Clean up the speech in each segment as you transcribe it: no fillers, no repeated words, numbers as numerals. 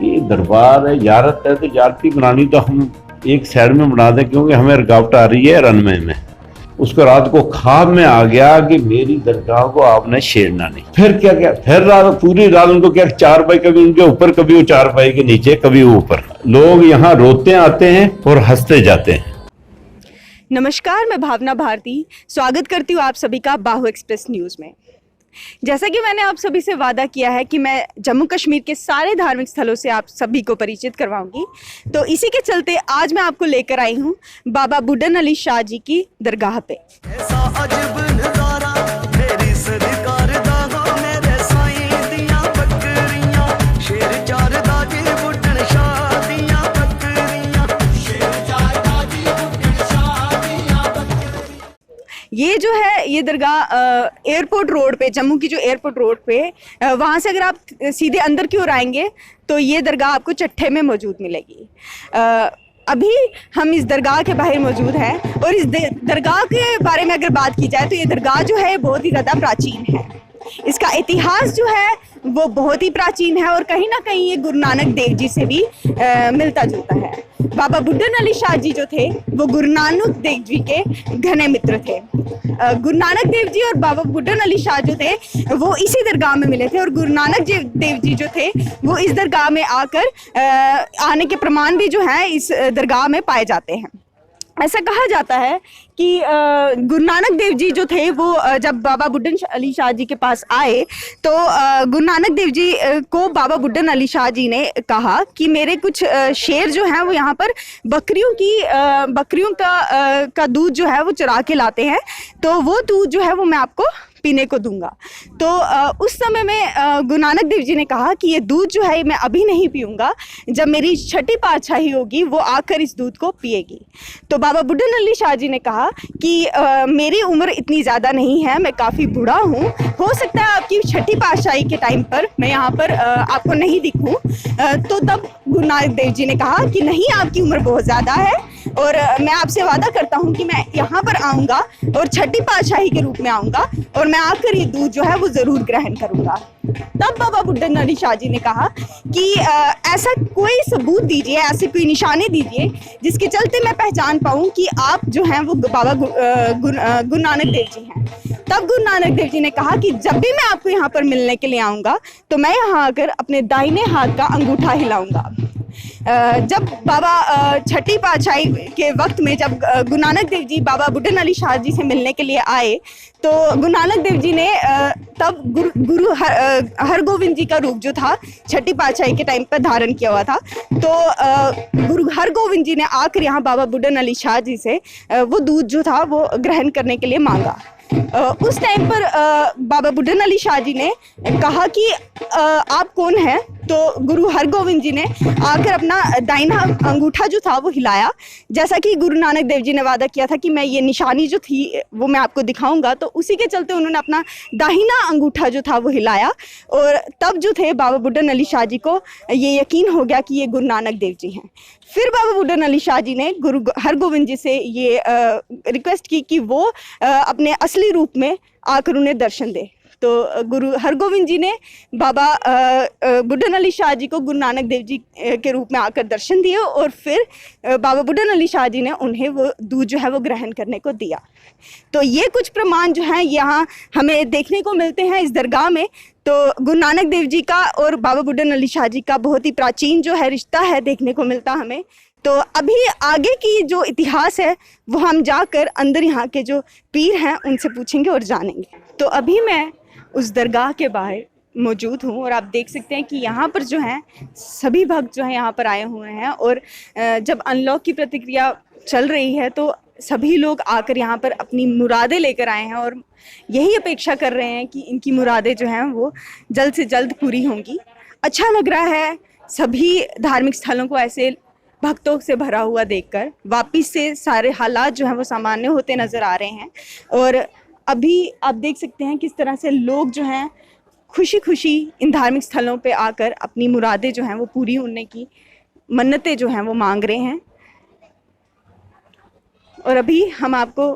ये दरबार है, ज़ियारत है, तो ज़ियारती बनानी तो हम एक साइड में बना दें, क्योंकि हमें रुकावट आ रही है रनवे में। उसको रात को ख्वाब में आ गया कि मेरी दरगाह को आपने छेड़ना नहीं। फिर क्या क्या, फिर रात पूरी रात उनको क्या, चारपाई कभी उनके ऊपर, कभी वो चारपाई के नीचे, कभी वो ऊपर। लोग यहाँ रोते आते हैं और हंसते जाते हैं। नमस्कार, मैं भावना भारती स्वागत करती हूँ आप सभी का बाहु एक्सप्रेस न्यूज़ में। जैसा कि मैंने आप सभी से वादा किया है कि मैं जम्मू कश्मीर के सारे धार्मिक स्थलों से आप सभी को परिचित करवाऊंगी, तो इसी के चलते आज मैं आपको लेकर आई हूँ बाबा बुड्ढन अली शाह जी की दरगाह पे। ये जो है ये दरगाह एयरपोर्ट रोड पे, जम्मू की जो एयरपोर्ट रोड पे, वहाँ से अगर आप सीधे अंदर की ओर आएंगे तो ये दरगाह आपको चट्ठे में मौजूद मिलेगी। अभी हम इस दरगाह के बाहर मौजूद हैं और इस दरगाह के बारे में अगर बात की जाए तो ये दरगाह जो है बहुत ही ज़्यादा प्राचीन है। इसका इतिहास जो है वो बहुत ही प्राचीन है और कहीं ना कहीं ये गुरु नानक देव जी से भी मिलता जुलता है। बाबा बुड्ढन अली शाह जी जो थे वो गुरु नानक देव जी के घने मित्र थे। गुरु नानक देव जी और बाबा बुड्ढन अली शाह जो थे वो इसी दरगाह में मिले थे और गुरु नानक देव जी जो थे वो इस दरगाह में आने के प्रमाण भी जो हैं इस दरगाह में पाए जाते हैं। ऐसा कहा जाता है कि गुरु नानक देव जी जो थे वो जब बाबा बुड्ढन अली शाह जी के पास आए तो गुरु नानक देव जी को बाबा बुड्ढन अली शाह जी ने कहा कि मेरे कुछ शेर जो हैं वो यहाँ पर बकरियों का दूध जो है वो चरा के लाते हैं, तो वो दूध जो है वो मैं आपको पीने को दूंगा। तो उस समय में गुरु नानक देव जी ने कहा कि ये दूध जो है मैं अभी नहीं पीऊंगा, जब मेरी छठी पातशाही होगी वो आकर इस दूध को पिएगी। तो बाबा बुड्ढन अली शाह जी ने कहा कि मेरी उम्र इतनी ज़्यादा नहीं है, मैं काफ़ी बूढ़ा हूँ, हो सकता है आपकी छठी पातशाही के टाइम पर मैं यहाँ पर आपको नहीं दिखूँ। तो तब गुरु नानक देव जी ने कहा कि नहीं, आपकी उम्र बहुत ज़्यादा है और मैं आपसे वादा करता हूँ कि मैं यहाँ पर आऊँगा और छठी पातशाही के रूप में आऊँगा और मैं आकर ये दूध जो है वो ज़रूर ग्रहण करूँगा। तब बाबा बुड्ढन अली शाह जी ने कहा कि ऐसा कोई सबूत दीजिए, ऐसी कोई निशानी दीजिए जिसके चलते मैं पहचान पाऊँ कि आप जो हैं वो बाबा गुरु नानक देव जी हैं। तब गुरु नानक देव जी ने कहा कि जब भी मैं आपको यहाँ पर मिलने के लिए आऊँगा तो मैं यहाँ आकर अपने दाहिने हाथ का अंगूठा हिलाऊंगा। जब बाबा छठी पातशाही के वक्त में जब गुरु नानक देव जी बाबा बुड्ढन अली शाह जी से मिलने के लिए आए तो गुरु नानक देव जी ने तब गुरु हरगोविंद जी का रूप जो था छठी पातशाही के टाइम पर धारण किया हुआ था। तो गुरु हरगोविंद जी ने आकर यहाँ बाबा बुड्ढन अली शाह जी से वो दूध जो था वो ग्रहण करने के लिए मांगा। उस टाइम पर बाबा बुड्ढन अली शाह जी ने कहा कि आप कौन हैं? तो गुरु हरगोविंद जी ने आकर अपना दाहिना अंगूठा जो था वो हिलाया, जैसा कि गुरु नानक देव जी ने वादा किया था कि मैं ये निशानी जो थी वो मैं आपको दिखाऊंगा। तो उसी के चलते उन्होंने अपना दाहिना अंगूठा जो था वो हिलाया और तब जो थे बाबा बुड्ढन अली शाह जी को ये यकीन हो गया कि ये गुरु नानक देव जी हैं। फिर बाबा बुड्ढन अली शाह जी ने गुरु हरगोविंद जी से ये रिक्वेस्ट की कि वो अपने असली रूप में आकर उन्हें दर्शन दे। तो गुरु हरगोविंद जी ने बाबा बुड्ढन अली शाह जी को गुरु नानक देव जी के रूप में आकर दर्शन दिए और फिर बाबा बुड्ढन अली शाह जी ने उन्हें वो दूध जो है वो ग्रहण करने को दिया। तो ये कुछ प्रमाण जो हैं यहाँ हमें देखने को मिलते हैं इस दरगाह में। तो गुरु नानक देव जी का और बाबा बुड्ढन अली शाह जी का बहुत ही प्राचीन जो है रिश्ता है देखने को मिलता हमें। तो अभी आगे की जो इतिहास है वो हम जाकर अंदर यहाँ के जो पीर हैं उनसे पूछेंगे और जानेंगे। तो अभी मैं उस दरगाह के बाहर मौजूद हूँ और आप देख सकते हैं कि यहाँ पर जो हैं सभी भक्त जो हैं यहाँ पर आए हुए हैं और जब अनलॉक की प्रतिक्रिया चल रही है तो सभी लोग आकर यहाँ पर अपनी मुरादें लेकर आए हैं और यही अपेक्षा कर रहे हैं कि इनकी मुरादें जो हैं वो जल्द से जल्द पूरी होंगी। अच्छा लग रहा है सभी धार्मिक स्थलों को ऐसे भक्तों से भरा हुआ देखकर। वापिस से सारे हालात जो हैं वो सामान्य होते नज़र आ रहे हैं और अभी आप देख सकते हैं किस तरह से लोग जो हैं खुशी खुशी इन धार्मिक स्थलों पे आकर अपनी मुरादें जो हैं वो पूरी होने की मन्नतें जो हैं वो मांग रहे हैं। और अभी हम आपको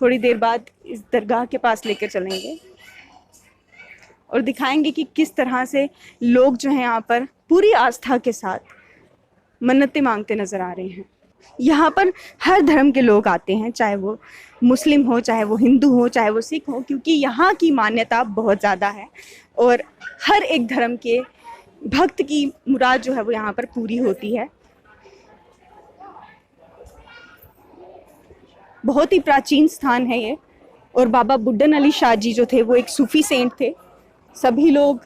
थोड़ी देर बाद इस दरगाह के पास लेकर चलेंगे और दिखाएंगे कि किस तरह से लोग जो हैं यहाँ पर पूरी आस्था के साथ मन्नतें मांगते नजर आ रहे हैं। यहाँ पर हर धर्म के लोग आते हैं, चाहे वो मुस्लिम हो, चाहे वो हिंदू हो, चाहे वो सिख हो, क्योंकि यहाँ की मान्यता बहुत ज़्यादा है और हर एक धर्म के भक्त की मुराद जो है वो यहाँ पर पूरी होती है। बहुत ही प्राचीन स्थान है ये। और बाबा बुड्ढन अली शाह जी जो थे वो एक सूफी सेंट थे। सभी लोग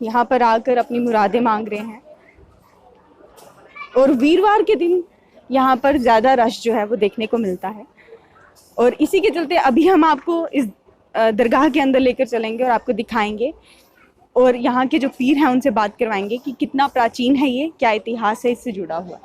यहाँ पर आकर अपनी मुरादें मांग रहे हैं और वीरवार के दिन यहाँ पर ज़्यादा रश जो है वो देखने को मिलता है। और इसी के चलते अभी हम आपको इस दरगाह के अंदर लेकर चलेंगे और आपको दिखाएंगे और यहाँ के जो पीर हैं उनसे बात करवाएंगे कि कितना प्राचीन है ये, क्या इतिहास है इससे जुड़ा हुआ।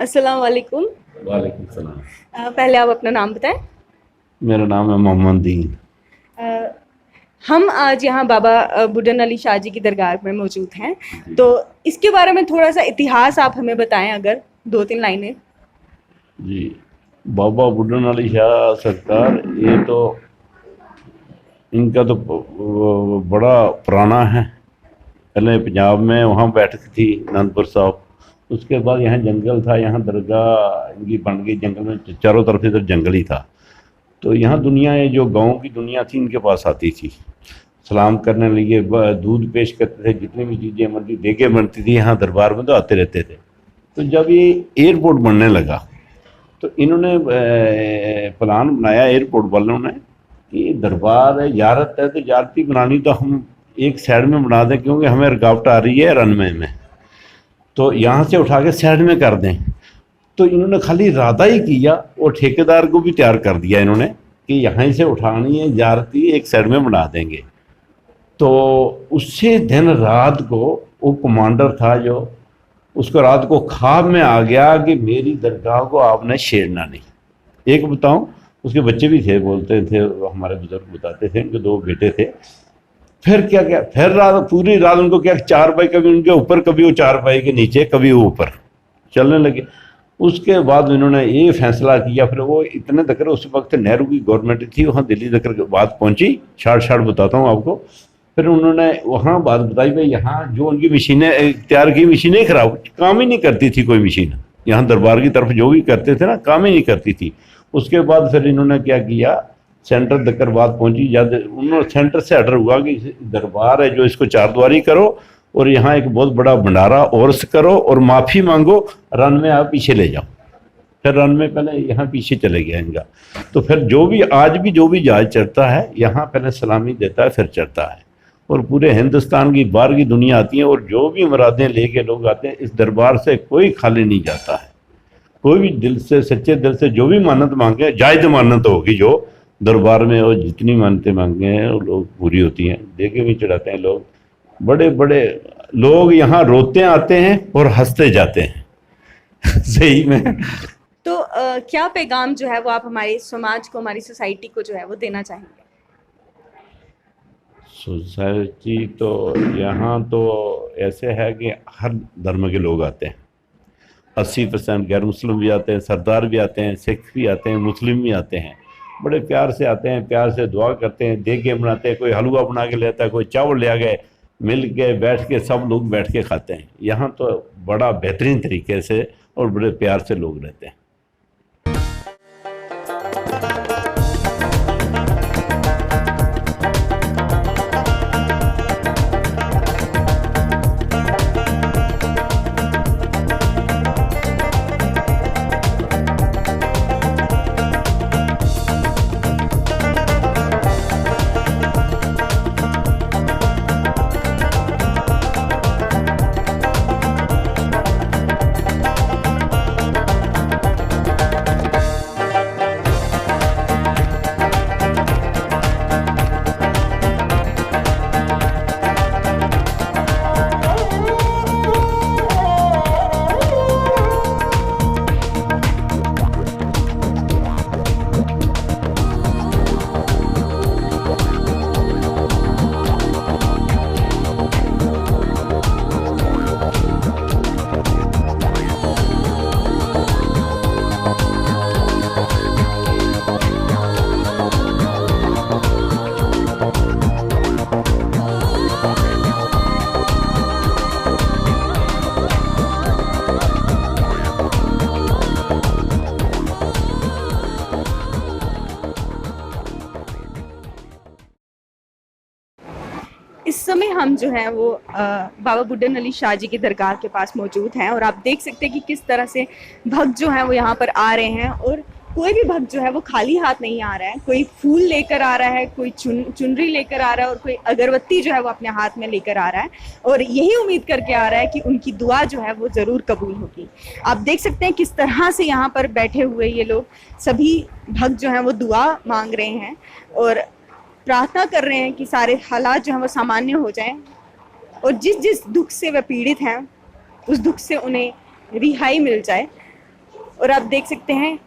अस्सलाम वालेकुम। वालेकुम सलाम। पहले आप अपना नाम बताएं। मेरा नाम है मोहम्मद दीन। हम आज यहाँ बाबा बुड्ढन अली शाह जी की दरगाह में मौजूद हैं, तो इसके बारे में थोड़ा सा इतिहास आप हमें बताएं, अगर 2-3 लाइनें। जी, बाबा बुड्ढन अली शाह सरकार, ये तो इनका तो बड़ा पुराना है। पहले पंजाब में वहाँ बैठक थी आनंदपुर साहब, उसके बाद यहाँ जंगल था, यहाँ दरगाह इनकी बन गई जंगल में, चारों तरफ इधर जंगल ही था। तो यहाँ दुनिया, ये जो गाँव की दुनिया थी इनके पास आती थी, सलाम करने लगे, दूध पेश करते थे, जितनी भी चीज़ें बनती, देगे बनती थी, यहाँ दरबार में तो आते रहते थे। तो जब ये एयरपोर्ट बनने लगा तो इन्होंने प्लान बनाया एयरपोर्ट वालों ने कि दरबार है, ज़ियारत है, तो ज़ियारती बनानी तो हम एक साइड में बना दें, क्योंकि हमें रुकावट आ रही है रनवे में, तो यहाँ से उठा के साइड में कर दें। तो इन्होंने खाली इरादा ही किया और ठेकेदार को भी तैयार कर दिया इन्होंने कि यहाँ से उठानी है, ज़ियारती एक साइड में बना देंगे। तो उससे दिन रात को वो कमांडर था जो, उसको रात को ख्वाब में आ गया कि मेरी दरगाह को आपने छेड़ना नहीं। एक बताऊं, उसके बच्चे भी थे, बोलते थे, हमारे बुजुर्ग बताते थे, उनके 2 बेटे थे। फिर क्या क्या, फिर रात, पूरी रात उनको क्या, 4 पाई कभी उनके ऊपर, कभी वो 4 पाई के नीचे, कभी वो ऊपर चलने लगे। उसके बाद इन्होंने ये फैसला किया, फिर वो इतने तक, उस वक्त नेहरू की गवर्नमेंट थी, वहाँ दिल्ली तक बात पहुँची, शार्ट बताता हूँ आपको। फिर उन्होंने वहाँ बात बताई, भाई यहाँ जो उनकी मशीनें तैयार की, मशीनें खराब, काम ही नहीं करती थी कोई मशीन, यहाँ दरबार की तरफ जो भी करते थे ना, काम ही नहीं करती थी। उसके बाद फिर इन्होंने क्या किया, सेंटर तक बात पहुंची, जब उन्होंने सेंटर से ऑर्डर हुआ कि दरबार है जो, इसको 4 द्वारी करो और यहाँ एक बहुत बड़ा भंडारा औरस करो और माफ़ी मांगो, रन में आप पीछे ले जाओ। फिर रन में पहले यहाँ पीछे चले गया इनका। तो फिर जो भी आज भी जो भी जहाज चढ़ता है यहाँ पहले सलामी देता है, फिर चढ़ता है, और पूरे हिंदुस्तान की बाहर की दुनिया आती है, और जो भी मुरादें लेके लोग आते हैं, इस दरबार से कोई खाली नहीं जाता है। कोई भी दिल से, सच्चे दिल से जो भी मान्यत मांगे, जायज़ मान्यत होगी जो दरबार में, और जितनी मानते मांगे हैं वो लोग पूरी होती हैं, देके भी चढ़ाते हैं लोग। बड़े बड़े लोग यहाँ रोते आते हैं और हंसते जाते हैं सही में। तो क्या पैगाम जो है वो आप हमारे समाज को, हमारी सोसाइटी को जो है वो देना चाहेंगे? सोसाइटी तो यहाँ तो ऐसे है कि हर धर्म के लोग आते हैं, 80% गैर मुस्लिम भी आते हैं, सरदार भी आते हैं, सिख भी आते हैं, मुस्लिम भी आते हैं। बड़े प्यार से आते हैं, प्यार से दुआ करते हैं, देगे बनाते हैं, कोई हलवा बना के ले आता है, कोई चावल ले आ गए, मिल के बैठ के सब लोग बैठ के खाते हैं। यहाँ तो बड़ा बेहतरीन तरीके से और बड़े प्यार से लोग रहते हैं। इस समय हम जो है वो बाबा बुड्ढन अली शाह जी की दरगाह के पास मौजूद हैं और आप देख सकते हैं कि किस तरह से भक्त जो हैं वो यहाँ पर आ रहे हैं और कोई भी भक्त जो है वो खाली हाथ नहीं आ रहा है। कोई फूल लेकर आ रहा है, कोई चुनरी लेकर आ रहा है और कोई अगरबत्ती जो है वो अपने हाथ में लेकर आ रहा है और यही उम्मीद करके आ रहा है कि उनकी दुआ जो है वो ज़रूर कबूल होगी। आप देख सकते हैं किस तरह से यहाँ पर बैठे हुए ये लोग सभी भक्त जो हैं वो दुआ मांग रहे हैं और प्रार्थना कर रहे हैं कि सारे हालात जो हैं वो सामान्य हो जाएं और जिस जिस दुख से वे पीड़ित हैं उस दुख से उन्हें रिहाई मिल जाए। और आप देख सकते हैं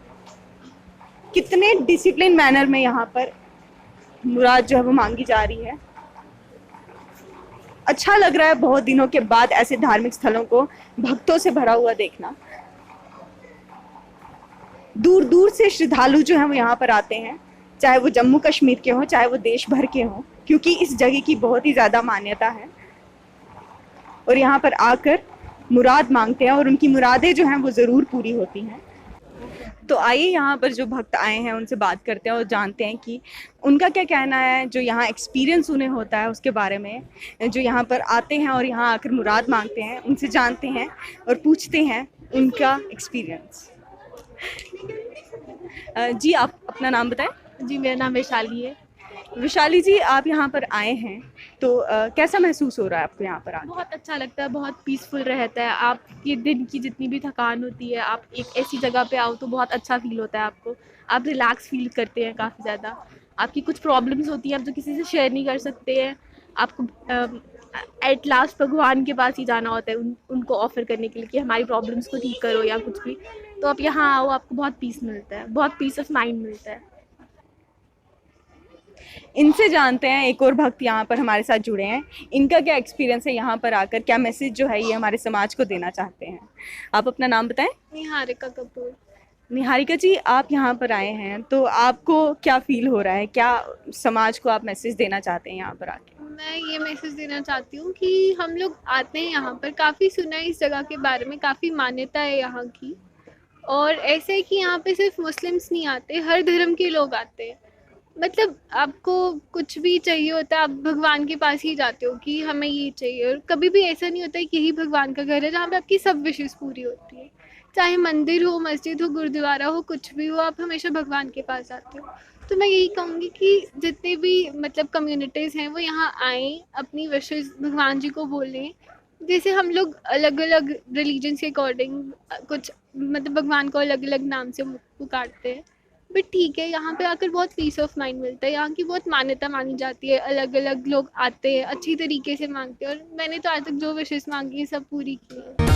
कितने डिसिप्लिन मैनर में यहाँ पर मुराद जो है वो मांगी जा रही है। अच्छा लग रहा है बहुत दिनों के बाद ऐसे धार्मिक स्थलों को भक्तों से भरा हुआ देखना। दूर दूर से श्रद्धालु जो हैं वो यहाँ पर आते हैं, चाहे वो जम्मू कश्मीर के हों चाहे वो देश भर के हों, क्योंकि इस जगह की बहुत ही ज़्यादा मान्यता है और यहाँ पर आकर मुराद मांगते हैं और उनकी मुरादें जो हैं वो ज़रूर पूरी होती हैं। तो आइए यहाँ पर जो भक्त आए हैं उनसे बात करते हैं और जानते हैं कि उनका क्या कहना है, जो यहाँ एक्सपीरियंस उन्हें होता है उसके बारे में। जो यहाँ पर आते हैं और यहाँ आकर मुराद मांगते हैं उनसे जानते हैं और पूछते हैं उनका एक्सपीरियंस। जी आप अपना नाम बताएं। जी मेरा नाम वैशाली है। विशाली जी, आप यहाँ पर आए हैं तो कैसा महसूस हो रहा है आपको यहाँ पर आकर? बहुत अच्छा लगता है, बहुत पीसफुल रहता है। आपके दिन की जितनी भी थकान होती है, आप एक ऐसी जगह पे आओ तो बहुत अच्छा फील होता है आपको। आप रिलैक्स फील करते हैं काफ़ी ज़्यादा। आपकी कुछ प्रॉब्लम्स होती हैं आप जो किसी से शेयर नहीं कर सकते हैं, आपको एट लास्ट भगवान के पास ही जाना होता है उनको ऑफ़र करने के लिए कि हमारी प्रॉब्लम्स को ठीक करो या कुछ भी। तो आप यहाँ आओ, आपको बहुत पीस मिलता है, बहुत पीस ऑफ माइंड मिलता है। इनसे जानते हैं, एक और भक्त यहाँ पर हमारे साथ जुड़े हैं, इनका क्या एक्सपीरियंस है यहाँ पर आकर, क्या मैसेज जो है ये हमारे समाज को देना चाहते हैं। आप अपना नाम बताएं। निहारिका कपूर। निहारिका जी, आप यहाँ पर आए हैं तो आपको क्या फील हो रहा है, क्या समाज को आप मैसेज देना चाहते हैं यहाँ पर आके? मैं ये मैसेज देना चाहती हूँ कि हम लोग आते हैं यहाँ पर, काफ़ी सुना है इस जगह के बारे में, काफ़ी मान्यता है यहाँ की। और ऐसे है कि यहाँ पे सिर्फ मुस्लिम्स नहीं आते, हर धर्म के लोग आते हैं। मतलब आपको कुछ भी चाहिए होता है आप भगवान के पास ही जाते हो कि हमें ये चाहिए। और कभी भी ऐसा नहीं होता है कि यही भगवान का घर है जहाँ पे आपकी सब विशेष पूरी होती है। चाहे मंदिर हो, मस्जिद हो, गुरुद्वारा हो, कुछ भी हो, आप हमेशा भगवान के पास जाते हो। तो मैं यही कहूँगी कि जितने भी मतलब कम्युनिटीज़ हैं वो यहाँ आएँ, अपनी विशेष भगवान जी को बोलें। जैसे हम लोग अलग अलग रिलीजन के अकॉर्डिंग कुछ मतलब भगवान को अलग अलग नाम से पुकारते हैं, बट ठीक है, यहाँ पे आकर बहुत पीस ऑफ माइंड मिलता है। यहाँ की बहुत मान्यता मानी जाती है, अलग अलग लोग आते हैं, अच्छी तरीके से मांगते हैं। और मैंने तो आज तक जो विशेष मांगी है सब पूरी की है।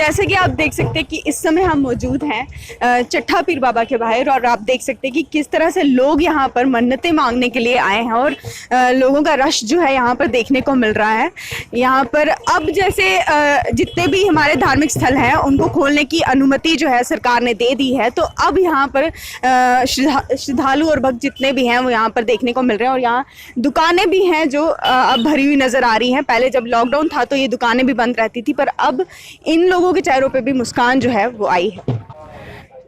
जैसे कि आप देख सकते हैं कि इस समय हम मौजूद हैं चट्ठा पीर बाबा के बाहर, और आप देख सकते हैं कि किस तरह से लोग यहाँ पर मन्नतें मांगने के लिए आए हैं, और लोगों का रश जो है यहाँ पर देखने को मिल रहा है। यहाँ पर अब जैसे जितने भी हमारे धार्मिक स्थल हैं उनको खोलने की अनुमति जो है सरकार ने दे दी है, तो अब यहाँ पर श्रद्धालु और भक्त जितने भी हैं वो यहाँ पर देखने को मिल रहे हैं। और यहाँ दुकानें भी हैं जो अब भरी हुई नज़र आ रही हैं। पहले जब लॉकडाउन था तो ये दुकानें भी बंद रहती थी, पर अब इन लोगों के चेहरों पे भी मुस्कान जो है वो आई है।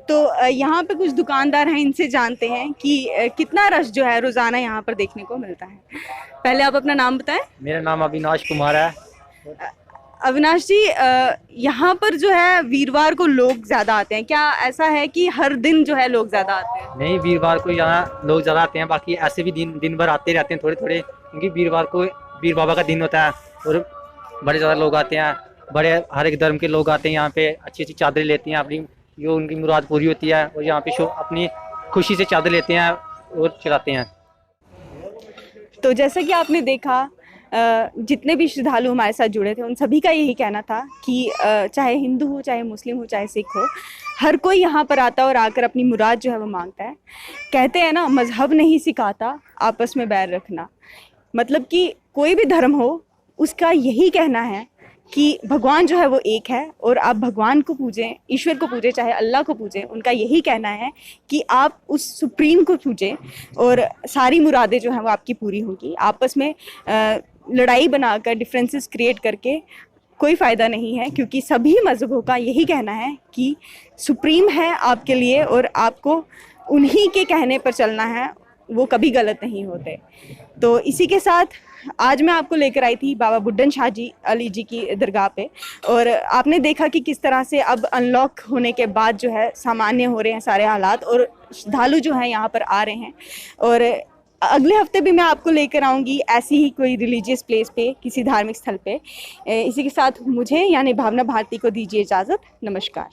तो यहाँ पे कुछ दुकानदार हैं, इनसे जानते हैं कि कितना रश जो है रोज़ाना यहाँ पर देखने को मिलता है। पहले आप अपना नाम बताएं। मेरा नाम अविनाश कुमार है। अविनाश जी, यहाँ पर जो है वीरवार को लोग ज़्यादा आते हैं, क्या ऐसा है कि हर दिन जो है लोग ज़्यादा आते हैं? नहीं, वीरवार को यहाँ लोग ज़्यादा आते हैं, बाकी ऐसे भी दिन भर आते रहते हैं थोड़े थोड़े, क्योंकि वीरवार को वीर बाबा का दिन होता है और बड़े ज़्यादा लोग आते हैं। बड़े हर एक धर्म के लोग आते हैं यहाँ पे, अच्छी अच्छी चादरें लेते हैं, अपनी जो उनकी मुराद पूरी होती है, और यहाँ पे अपनी खुशी से चादर लेते हैं और चलाते हैं। तो जैसा कि आपने देखा, जितने भी श्रद्धालु हमारे साथ जुड़े थे उन सभी का यही कहना था कि चाहे हिंदू हो, चाहे मुस्लिम हो, चाहे सिख हो, हर कोई यहाँ पर आता है और आकर अपनी मुराद जो है वो मांगता है। कहते हैं ना, मजहब नहीं सिखाता आपस में बैर रखना। मतलब कि कोई भी धर्म हो, उसका यही कहना है कि भगवान जो है वो एक है, और आप भगवान को पूजें, ईश्वर को पूजें, चाहे अल्लाह को पूजें। उनका यही कहना है कि आप उस सुप्रीम को पूजें और सारी मुरादें जो हैं वो आपकी पूरी होंगी। आपस में लड़ाई बनाकर, डिफरेंसेस क्रिएट करके कोई फ़ायदा नहीं है, क्योंकि सभी मज़हबों का यही कहना है कि सुप्रीम है आपके लिए और आपको उन्हीं के कहने पर चलना है, वो कभी गलत नहीं होते। तो इसी के साथ आज मैं आपको लेकर आई थी बाबा बुड्ढन शाह जी अली जी की दरगाह पे, और आपने देखा कि किस तरह से अब अनलॉक होने के बाद जो है सामान्य हो रहे हैं सारे हालात, और श्रद्धालु जो हैं यहाँ पर आ रहे हैं। और अगले हफ्ते भी मैं आपको लेकर आऊँगी ऐसी ही कोई रिलीजियस प्लेस पे, किसी धार्मिक स्थल पे। इसी के साथ मुझे यानी भावना भारती को दीजिए इजाज़त। नमस्कार।